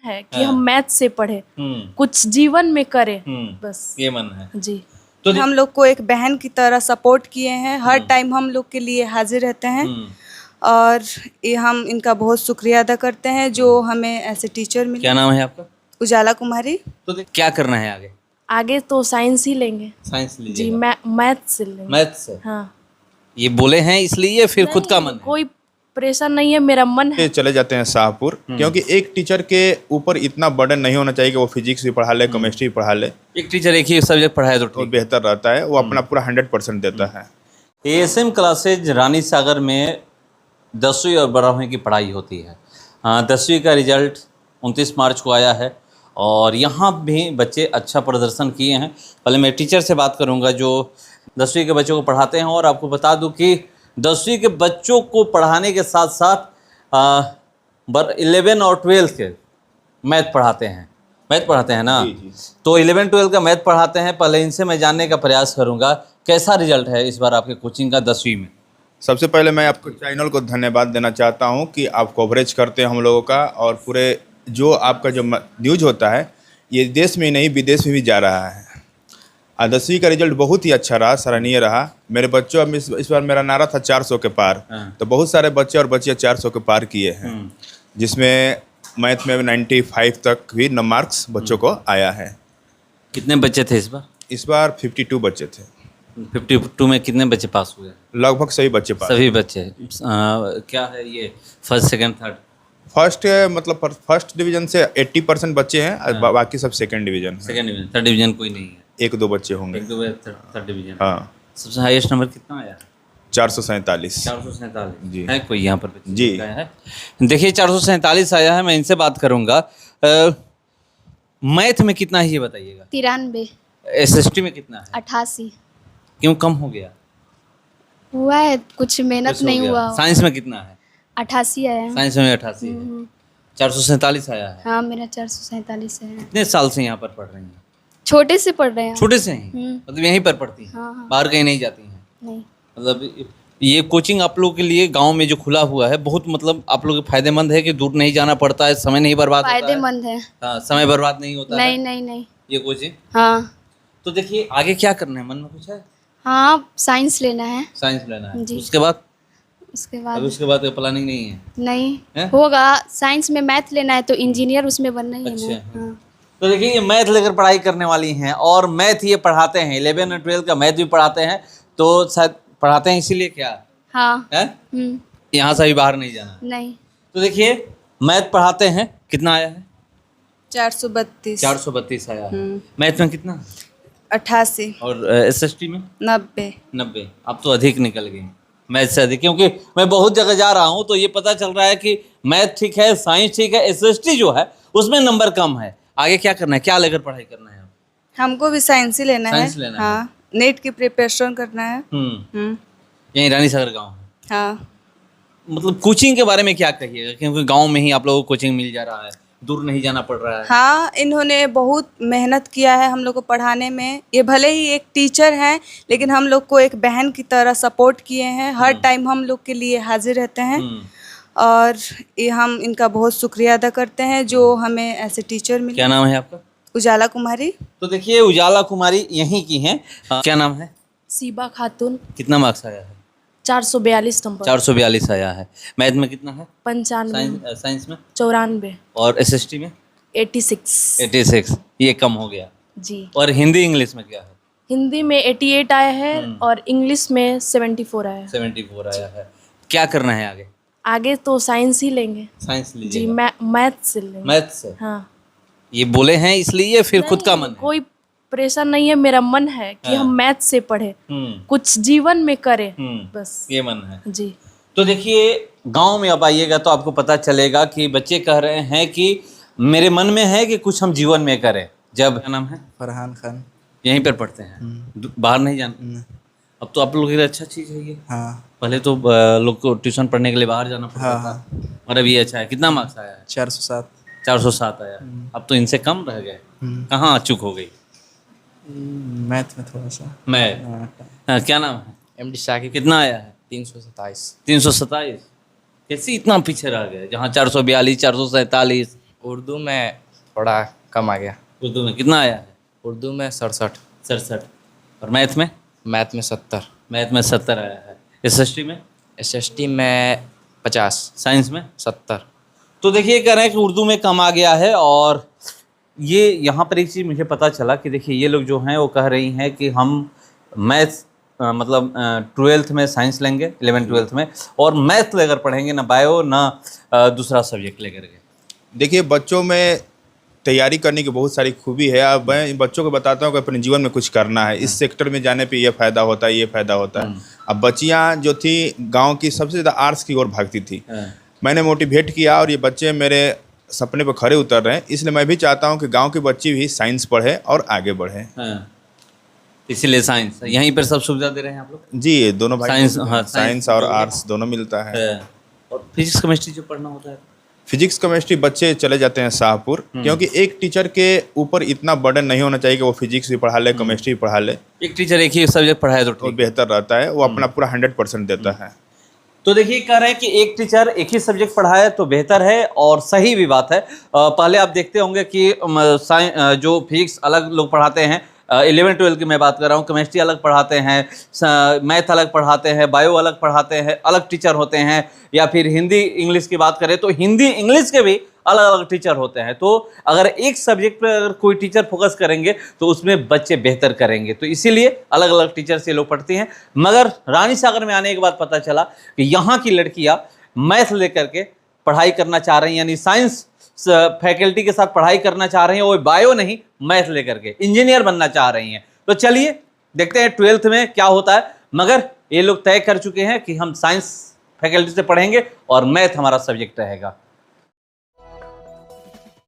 है कि हम मैथ से पढ़े, कुछ जीवन में करें, बस ये मन है। जी। तो हम लोग को एक बहन की तरह सपोर्ट किए हैं, हर टाइम हम लोग के लिए हाजिर रहते हैं और ये हम इनका बहुत शुक्रिया अदा करते हैं जो हमें ऐसे टीचर मिले। क्या नाम है आपका? उजाला कुमारी। तो क्या करना है आगे? आगे तो साइंस ही लेंगे साइंस जी, लीजिएगा? मैथ से लेंगे। मैथ से? हाँ। ये बोले हैं इसलिए फिर खुद का मन है? कोई प्रेशर नहीं है, मेरा मन है। चले जाते हैं शाहपुर, क्योंकि एक टीचर के ऊपर इतना बर्डन नहीं होना चाहिए कि वो फिजिक्स भी पढ़ा ले, केमिस्ट्री भी पढ़ा ले। एक टीचर एक ही सब्जेक्ट पढ़ाए तो तो ठीक। बेहतर रहता है, वो अपना पूरा 100% देता है। एएसएम क्लासेज रानी सागर में 10वीं और 12वीं की पढ़ाई होती है। 10वीं का रिजल्ट 29 मार्च को आया है और यहाँ भी बच्चे अच्छा प्रदर्शन किए हैं। पहले मैं टीचर से बात करूँगा जो 10वीं के बच्चों को पढ़ाते हैं, और आपको बता दूँ कि 10वीं के बच्चों को पढ़ाने के साथ साथ 11 और 12 के मैथ पढ़ाते हैं। मैथ पढ़ाते हैं ना? तो 11-12 का मैथ पढ़ाते हैं। पहले इनसे मैं जानने का प्रयास करूँगा कैसा रिजल्ट है इस बार आपके कोचिंग का 10वीं में। सबसे पहले मैं आपको चैनल को धन्यवाद देना चाहता हूं कि आप कवरेज करते हैं हम लोगों का, और पूरे जो आपका जो न्यूज होता है ये देश में नहीं विदेश में भी जा रहा है। 10वीं का रिजल्ट बहुत ही अच्छा रहा, सराहनीय रहा। मेरे बच्चों अब इस बार मेरा नारा था 400 के पार, तो बहुत सारे बच्चे और बच्चियाँ 400 के पार किए हैं, जिसमें मैथ में 95 तक भी मार्क्स बच्चों को आया है। कितने बच्चे थे इस बार? इस बार 52 बच्चे थे। 52 में कितने बच्चे पास हुए? लगभग सभी बच्चे पास। सभी बच्चे। क्या है ये फर्स्ट सेकंड थर्ड? फर्स्ट मतलब फर्स्ट डिवीजन से 80% बच्चे हैं और बाकी सब सेकंड डिवीजन है। सेकंड डिवीजन, थर्ड डिवीजन कोई नहीं है? एक दो बच्चे होंगे। एक दो थर्ड डिवीजन। हाँ। सबसे हाईएस्ट नंबर कितना आया? 447। 447 जी। है कोई यहाँ पर जी है? देखिए 447 आया है, मैं इनसे बात करूँगा। मैथ में कितना है ये बताइएगा? 93। एसएसटी में कितना है? 88 क्यों कम हो गया? हुआ है, कुछ मेहनत कुछ हो नहीं गया। हुआ। साइंस में कितना है? 88 आया है। साइंस में 88 है। 447 आया है। हाँ, मेरा 447 है। कितने साल से यहाँ पर पढ़ रही हैं? छोटे से पढ़ रहे हैं। छोटे से ही? मतलब यहीं पर पढ़ती हैं? हाँ, हाँ। बाहर कहीं नहीं जाती हैं? नहीं। मतलब ये कोचिंग आप लोगों के लिए गांव में जो खुला हुआ है बहुत मतलब आप लोग के फायदेमंद है कि दूर नहीं जाना पड़ता है, समय नहीं बर्बाद होता है? फायदेमंद है। हाँ, समय बर्बाद नहीं होता है? नहीं नहीं नहीं। ये कोचिंग। हाँ तो देखिए आगे क्या करना है, मन में कुछ है? हाँ, साइंस लेना है। साइंस लेना है। जी। उसके बाद? उसके अभी बाद उसके बाद प्लानिंग नहीं है? नहीं हैं? होगा। साइंस में मैथ लेना है तो इंजीनियर उसमें बनना ही है अच्छा। ना। हाँ। तो देखिए ये मैथ लेकर पढ़ाई करने वाली हैं और मैथ ये पढ़ाते हैं, 11 और 12 का मैथ भी पढ़ाते हैं। तो शायद पढ़ाते हैं इसीलिए क्या हाँ। है? यहाँ से भी बाहर नहीं जाना? नहीं। तो देखिए मैथ पढ़ाते हैं। कितना आया है? 432। 432 आया है। मैथ में कितना? 88। और एसएसटी में? 90। 90। अब तो अधिक निकल गई, मैथ से अधिक, क्योंकि मैं बहुत जगह जा रहा हूँ तो ये पता चल रहा है कि मैथ ठीक है, साइंस ठीक है, एसएसटी जो है उसमें नंबर कम है। आगे क्या करना है, क्या लेकर पढ़ाई करना है? हमको भी साइंस ही लेना है। साइंस लेना है। हाँ, नेट की प्रिपरेशन करना है। यहीं रानी सागर गाँव है? हाँ। मतलब कोचिंग के बारे में क्या कहिएगा, क्योंकि गांव में ही आप लोगों को कोचिंग मिल जा रहा है, दूर नहीं जाना पड़ रहा है? हाँ, इन्होंने बहुत मेहनत किया है हम लोग को पढ़ाने में। ये भले ही एक टीचर हैं लेकिन हम लोग को एक बहन की तरह सपोर्ट किए हैं, हर टाइम हम लोग के लिए हाजिर रहते हैं और ये हम इनका बहुत शुक्रिया अदा करते हैं जो हमें ऐसे टीचर मिले। क्या नाम है आपका? उजाला कुमारी। तो देखिए उजाला कुमारी यहीं की हैं। क्या नाम है? सीबा खातून। कितना मार्क्स आया है? 442 नंबर। 442 आया है। मैथ में कितना है? 95। साइंस में? 94। और एसएसटी में? 86। 86। ये कम हो गया। जी। और हिंदी इंग्लिश में क्या है? हिंदी में 88 आया है और इंग्लिश में 74 आया है। 74 आया है। क्या करना है आगे? आगे तो साइंस ही लेंगे साइंस जी, लीजिए? मैथ से लेंगे। मैथ से? हाँ। ये बोले हैं इसलिए फिर खुद का मन है? कोई प्रेशर नहीं है, मेरा मन है कि हम मैथ से पढ़े, कुछ जीवन में करें, बस ये मन है जी। तो देखिए गांव में अब आइएगा तो आपको पता चलेगा कि बच्चे कह रहे हैं कि मेरे मन में है कि कुछ हम जीवन में करें। जब क्या नाम है? फरहान खान। यहीं पर पढ़ते हैं, बाहर नहीं जाना? अब तो आप लोगों के लिए अच्छा चीज़ है ये। हाँ। पहले तो लोग को ट्यूशन पढ़ने के लिए बाहर जाना पड़ता था, और अब ये अच्छा है। कितना मार्क्स आया है? 407। 407 आया। अब तो इनसे कम रह गए। कहाँ चूक हो गई? मैथ में थोड़ा सा। मैं क्या नाम है? एमडी शाकिब। कितना आया है? 327। 327। कैसे इतना पीछे रह गए, जहाँ 442, 447? उर्दू में थोड़ा कम आ गया। उर्दू में कितना आया है? उर्दू में 67, 67। और मैथ में? मैथ में 70, मैथ में 70 आया है। एसएसटी में? SST में 50, साइंस में? 70। तो देखिए कह रहे हैं कि उर्दू में कम आ गया है। और ये यहाँ पर एक चीज़ मुझे पता चला कि देखिए ये लोग जो हैं वो कह रही हैं कि हम मैथ्स मतलब 12th में साइंस लेंगे, 11 12th में, और मैथ लेकर पढ़ेंगे, ना बायो ना दूसरा सब्जेक्ट लेकर के। देखिए बच्चों में तैयारी करने की बहुत सारी खूबी है। अब मैं इन बच्चों को बताता हूँ कि अपने जीवन में कुछ करना है, इस सेक्टर में जाने पे ये फ़ायदा होता है, ये फ़ायदा होता है। अब बच्चियाँ जो थी गांव की सबसे ज़्यादा आर्ट्स की ओर भागती थी। मैंने मोटिवेट किया और ये बच्चे मेरे सपने पर खरे उतर रहे हैं। इसलिए मैं भी चाहता हूँ कि गांव के बच्चे भी साइंस पढ़े और आगे बढ़े। इसीलिए साइंस यहीं पर सब सुविधा दे रहे हैं आप लोग? जी, दोनों भाई साइंस, हाँ, साइंस और आर्ट्स दोनों मिलता है। और फिजिक्स केमिस्ट्री जो पढ़ना होता है? फिजिक्स केमिस्ट्री बच्चे चले जाते हैं शाहपुर, क्योंकि एक टीचर के ऊपर इतना बर्डन नहीं होना चाहिए कि वो फिजिक्स भी पढ़ा ले, केमिस्ट्री भी पढ़ा ले। एक टीचर एक ही सब्जेक्ट पढ़ाए तो वो ठीक। बेहतर रहता है, वो अपना पूरा 100% देता है। तो देखिए कह रहे हैं कि एक टीचर एक ही सब्जेक्ट पढ़ाए तो बेहतर है, और सही भी बात है। पहले आप देखते होंगे कि जो फिजिक्स अलग लोग पढ़ाते हैं, 11 12 की मैं बात कर रहा हूँ, केमिस्ट्री अलग पढ़ाते हैं, मैथ अलग पढ़ाते हैं, बायो अलग पढ़ाते हैं, अलग टीचर होते हैं। या फिर हिंदी इंग्लिश की बात करें तो हिंदी इंग्लिश के भी अलग अलग टीचर होते हैं। तो अगर एक सब्जेक्ट पर अगर कोई टीचर फोकस करेंगे तो उसमें बच्चे बेहतर करेंगे, तो इसीलिए अलग अलग टीचर से लोग पढ़ते हैं। मगर रानी सागर में आने के बाद पता चला कि यहाँ की लड़कियाँ मैथ लेकर के पढ़ाई करना चाह रही हैं, यानी साइंस फैकल्टी के साथ पढ़ाई करना चाह रही हैं, वो बायो नहीं मैथ लेकर के इंजीनियर बनना चाह रही हैं। तो चलिए देखते हैं 12th में क्या होता है। मगर ये लोग तय कर चुके हैं कि हम साइंस फैकल्टी से पढ़ेंगे और मैथ हमारा सब्जेक्ट रहेगा।